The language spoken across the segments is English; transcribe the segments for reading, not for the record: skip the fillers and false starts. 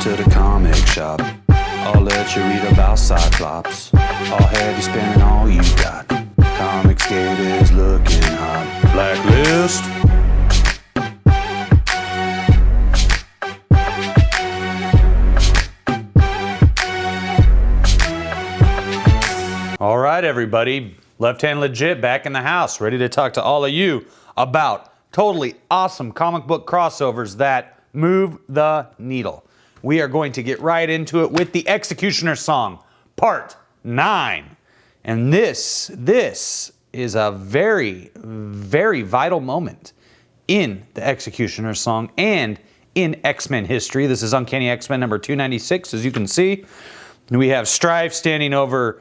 to the comic shop. I'll let you read about Cyclops. I'll have you spending all you got. Comics Gate is looking hot. Blacklist. All right, everybody. Left Hand Legit back in the house, ready to talk to all of you about totally awesome comic book crossovers that move the needle. We are going to get right into it with the Executioner's Song, Part 9. And this is a very, very vital moment in the Executioner's Song and in X-Men history. This is Uncanny X-Men number 296, as you can see. We have Strife standing over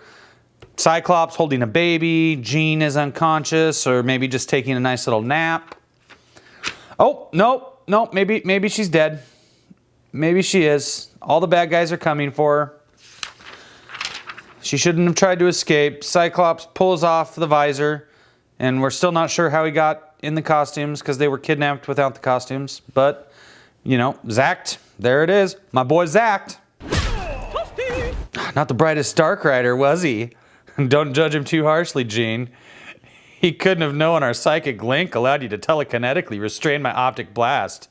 Cyclops holding a baby. Jean is unconscious, or maybe just taking a nice little nap. Oh, no, maybe she's dead. Maybe she is. All the bad guys are coming for her. She shouldn't have tried to escape. Cyclops pulls off the visor, and we're still not sure how he got in the costumes because they were kidnapped without the costumes. But, you know, Zacked, there it is. My boy Zacked. Not the brightest Dark Rider, was he? Don't judge him too harshly, Jean. He couldn't have known our psychic link allowed you to telekinetically restrain my optic blast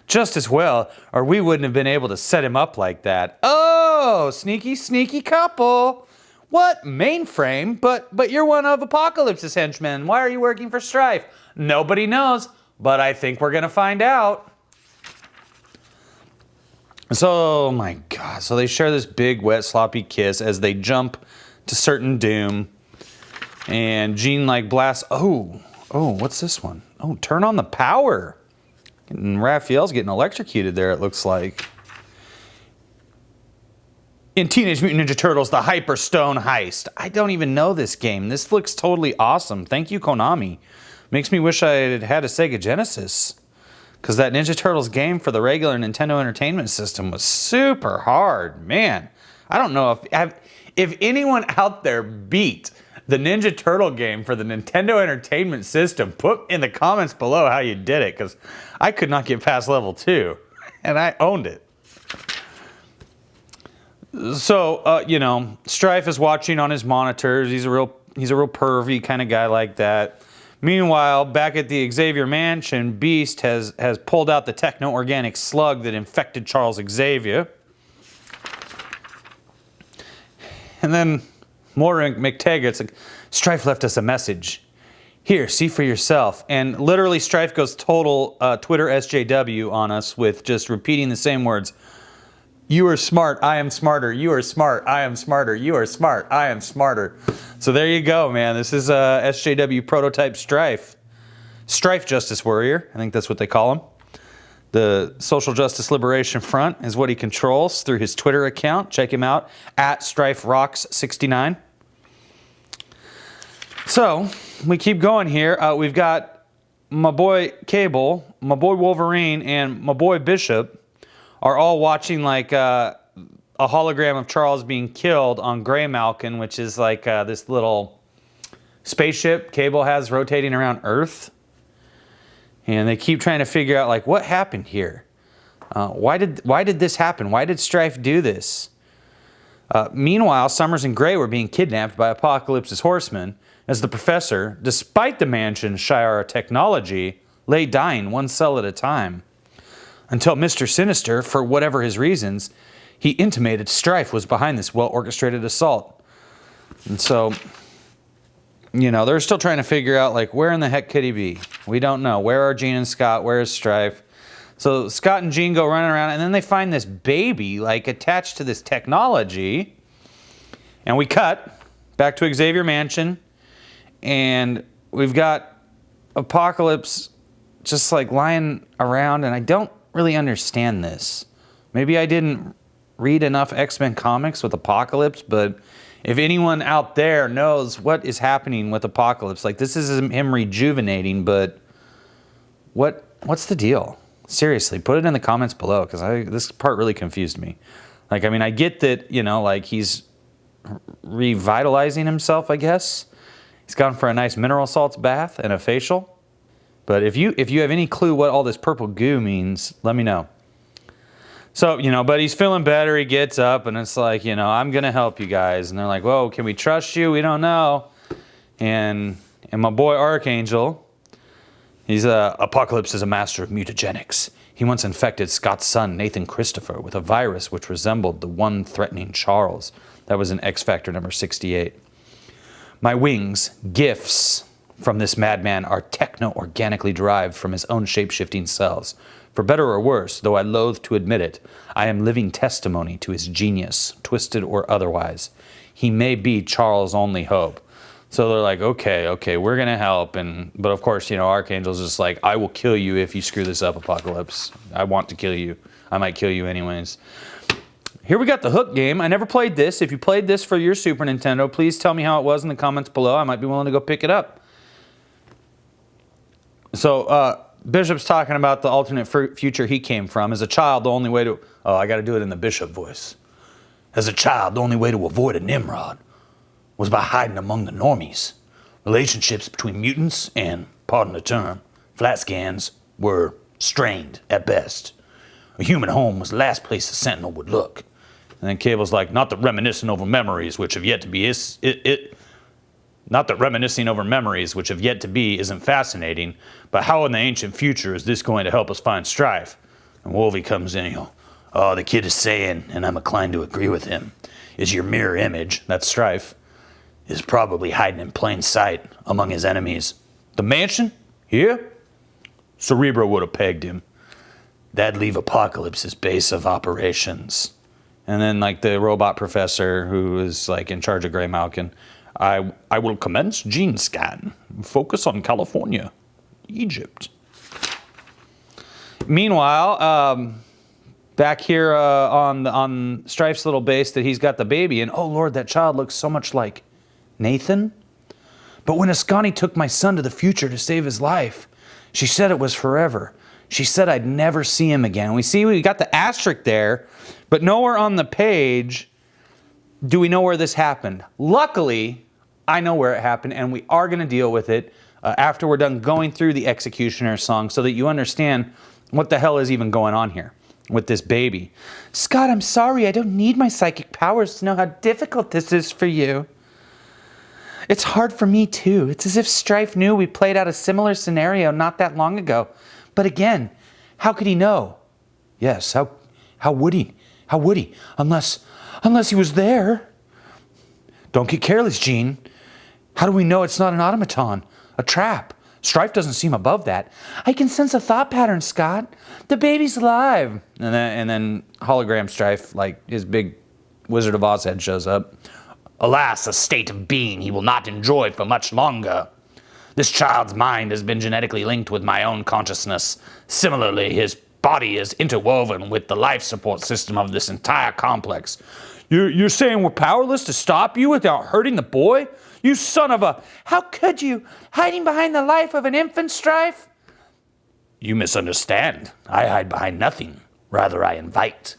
just as well, or we wouldn't have been able to set him up like that. Oh, sneaky couple. What? Mainframe? But you're one of Apocalypse's henchmen. Why are you working for Strife? Nobody knows, but I think we're gonna find out. So, oh my God, so they share this big, wet, sloppy kiss as they jump to certain doom. And Jean like blasts, oh, what's this one? Oh, turn on the power. And Raphael's getting electrocuted there, it looks like. In Teenage Mutant Ninja Turtles, the Hyper Stone Heist. I don't even know this game. This looks totally awesome. Thank you, Konami. Makes me wish I had a Sega Genesis. Because that Ninja Turtles game for the regular Nintendo Entertainment System was super hard. Man, I don't know if anyone out there beat the Ninja Turtle game for the Nintendo Entertainment System. Put in the comments below how you did it, because I could not get past level 2, and I owned it. So, you know, Strife is watching on his monitors. He's a real pervy kind of guy like that. Meanwhile, back at the Xavier Mansion, Beast has pulled out the techno-organic slug that infected Charles Xavier. And then Moira McTaggart's like, Strife left us a message. Here, see for yourself. And literally Strife goes total Twitter SJW on us with just repeating the same words. You are smart, I am smarter. You are smart, I am smarter. You are smart, I am smarter. So there you go, man. This is SJW prototype Strife. Strife Justice Warrior, I think that's what they call him. The Social Justice Liberation Front is what he controls through his Twitter account. Check him out, at StrifeRocks69. So, we keep going here. We've got my boy Cable, my boy Wolverine, and my boy Bishop are all watching like a hologram of Charles being killed on Grey Malkin, which is like this little spaceship Cable has rotating around Earth. And they keep trying to figure out like what happened here. Why did this happen? Why did Strife do this? Meanwhile, Summers and Gray were being kidnapped by Apocalypse's horsemen as the Professor, despite the mansion's Shi'ar technology, lay dying one cell at a time. Until Mr. Sinister, for whatever his reasons, he intimated Strife was behind this well-orchestrated assault. And so, you know, they're still trying to figure out, like, where in the heck could he be? We don't know. Where are Jean and Scott? Where is Strife? So Scott and Jean go running around, and then they find this baby, like, attached to this technology. And we cut back to Xavier Mansion, and we've got Apocalypse just, like, lying around, and I don't really understand this. Maybe I didn't read enough X-Men comics with Apocalypse, but if anyone out there knows what is happening with Apocalypse, like this is him rejuvenating, but what's the deal? Seriously, put it in the comments below, because this part really confused me. Like, I mean, I get that, you know, like he's revitalizing himself, I guess. He's gone for a nice mineral salts bath and a facial. But if you have any clue what all this purple goo means, let me know. So, but he's feeling better. He gets up and it's like, I'm going to help you guys. And they're like, whoa, can we trust you? We don't know. And my boy Archangel, Apocalypse is a master of mutagenics. He once infected Scott's son, Nathan Christopher, with a virus which resembled the one threatening Charles. That was in X Factor number 68. My wings, gifts from this madman, are techno-organically derived from his own shape-shifting cells. For better or worse, though I loathe to admit it, I am living testimony to his genius, twisted or otherwise. He may be Charles' only hope. So they're like, okay, we're going to help. But of course, Archangel's just like, I will kill you if you screw this up, Apocalypse. I want to kill you. I might kill you anyways. Here we got the Hook game. I never played this. If you played this for your Super Nintendo, please tell me how it was in the comments below. I might be willing to go pick it up. So, Bishop's talking about the alternate future he came from. As a child, the only way to... Oh, I got to do it in the Bishop voice. As a child, the only way to avoid a Nimrod was by hiding among the normies. Relationships between mutants and, pardon the term, flat scans were strained at best. A human home was the last place a sentinel would look. And then Cable's like, not that reminiscing over memories which have yet to be not that reminiscing over memories which have yet to be isn't fascinating, but how in the ancient future is this going to help us find Strife? And Wolvie comes in and he'll, oh, the kid is saying, and I'm inclined to agree with him, is your mirror image, that's Strife, is probably hiding in plain sight among his enemies. The mansion? Here? Cerebro would have pegged him. That'd leave Apocalypse's base of operations. And then, the robot professor who is, in charge of Grey Malkin, I will commence gene scan. Focus on California. Egypt. Meanwhile, back here on Strife's little base that he's got the baby, and oh Lord, that child looks so much like Nathan. But when Ascani took my son to the future to save his life, she said it was forever. She said I'd never see him again. We got the asterisk there, but nowhere on the page do we know where this happened. Luckily, I know where it happened, and we are going to deal with it after we're done going through the X-CUTIONER'S song so that you understand what the hell is even going on here with this baby. Scott, I'm sorry. I don't need my psychic powers to know how difficult this is for you. It's hard for me, too. It's as if Strife knew we played out a similar scenario not that long ago. But again, how could he know? Yes, how would he? How would he? Unless he was there. Don't get careless, Gene. How do we know it's not an automaton? A trap? Strife doesn't seem above that. I can sense a thought pattern, Scott. The baby's alive. And then hologram Strife, his big Wizard of Oz head shows up. Alas, a state of being he will not enjoy for much longer. This child's mind has been genetically linked with my own consciousness. Similarly, his body is interwoven with the life support system of this entire complex. You're saying we're powerless to stop you without hurting the boy? You son of a... How could you? Hiding behind the life of an infant, Strife? You misunderstand. I hide behind nothing. Rather, I invite.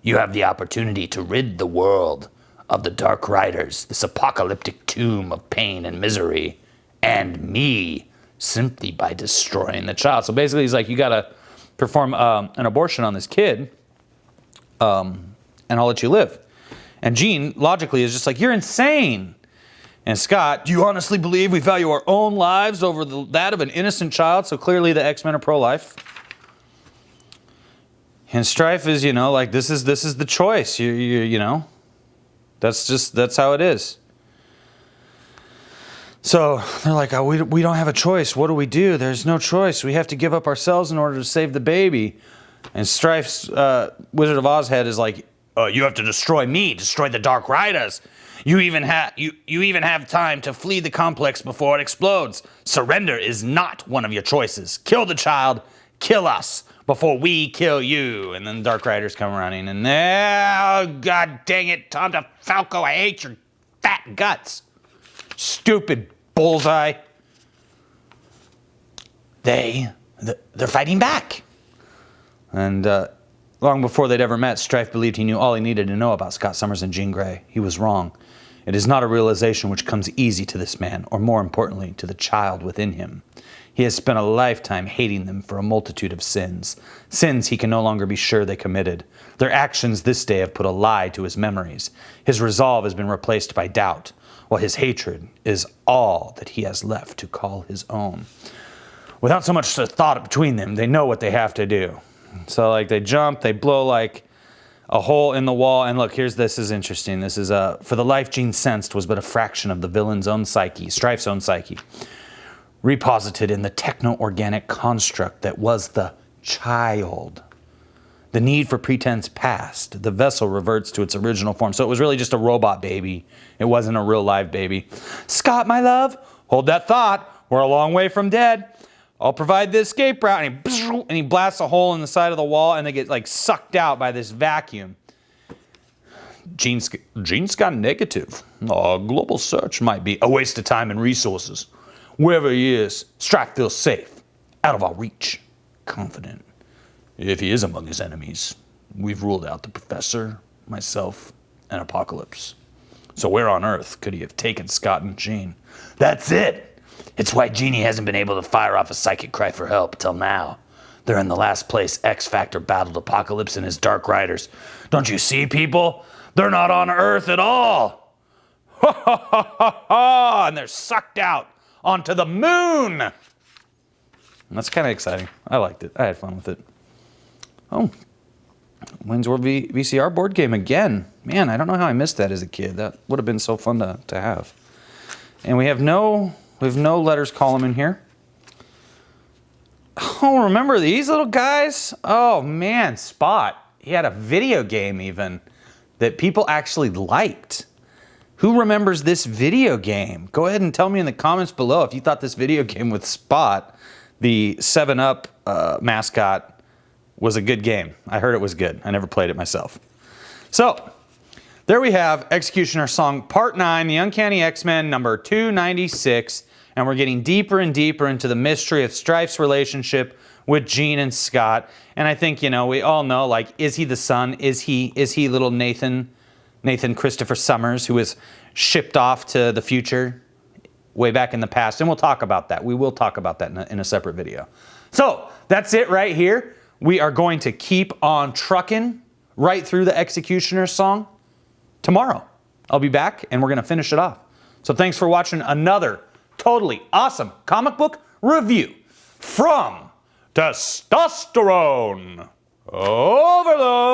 You have the opportunity to rid the world of the Dark Riders, this apocalyptic tomb of pain and misery, and me, simply by destroying the child. So basically, he's like, you got to perform an abortion on this kid, and I'll let you live. And Gene, logically, is just like, you're insane. And Scott, do you honestly believe we value our own lives over that of an innocent child? So clearly the X-Men are pro-life. And Strife is, this is the choice. That's how it is. So they're like, oh, we don't have a choice. What do? There's no choice. We have to give up ourselves in order to save the baby. And Strife's Wizard of Oz head is like, you have to destroy me, destroy the Dark Riders. You even have time to flee the complex before it explodes. Surrender is not one of your choices. Kill the child, kill us before we kill you. And then the Dark Riders come running, and oh, god dang it, Tom DeFalco, I hate your fat guts. Stupid bullseye. They're fighting back. And long before they'd ever met, Strife believed he knew all he needed to know about Scott Summers and Jean Grey. He was wrong. It is not a realization which comes easy to this man, or more importantly, to the child within him. He has spent a lifetime hating them for a multitude of sins. Sins he can no longer be sure they committed. Their actions this day have put a lie to his memories. His resolve has been replaced by doubt, while his hatred is all that he has left to call his own. Without so much thought between them, they know what they have to do. So like they jump, they blow like a hole in the wall, and look, this is interesting. This is for the life Jean sensed was but a fraction of the villain's own psyche, Strife's own psyche, reposited in the techno-organic construct that was the child. The need for pretense passed. The vessel reverts to its original form. So it was really just a robot baby. It wasn't a real live baby. Scott, my love, hold that thought. We're a long way from dead. I'll provide the escape route. And he blasts a hole in the side of the wall, and they get like sucked out by this vacuum. Jean's got negative. A global search might be a waste of time and resources. Wherever he is, Strife feels safe, out of our reach, confident. If he is among his enemies, we've ruled out the Professor, myself, and Apocalypse. So where on earth could he have taken Scott and Jean? That's it! It's why Jeannie hasn't been able to fire off a psychic cry for help till now. They're in the last place X-Factor battled Apocalypse and his Dark Riders. Don't you see, people? They're not on Earth at all! Ha ha ha ha ha! And they're sucked out onto the moon! And that's kind of exciting. I liked it. I had fun with it. Oh, Wayne's World VCR board game again. Man, I don't know how I missed that as a kid. That would have been so fun to have. And we have no letters column in here. Oh, remember these little guys? Oh man, Spot. He had a video game even that people actually liked. Who remembers this video game? Go ahead and tell me in the comments below if you thought this video game with Spot, the 7-Up mascot, was a good game. I heard it was good. I never played it myself. So, there we have Executioner Song Part 9, the Uncanny X-Men number 296, and we're getting deeper and deeper into the mystery of Strife's relationship with Jean and Scott. And I think, we all know, like, is he the son? Is he little Nathan Christopher Summers, who was shipped off to the future way back in the past? And we'll talk about that. We will talk about that in a separate video. So, that's it right here. We are going to keep on trucking right through the Executioner Song tomorrow. I'll be back and we're going to finish it off. So thanks for watching another totally awesome comic book review from Testosterone Overload.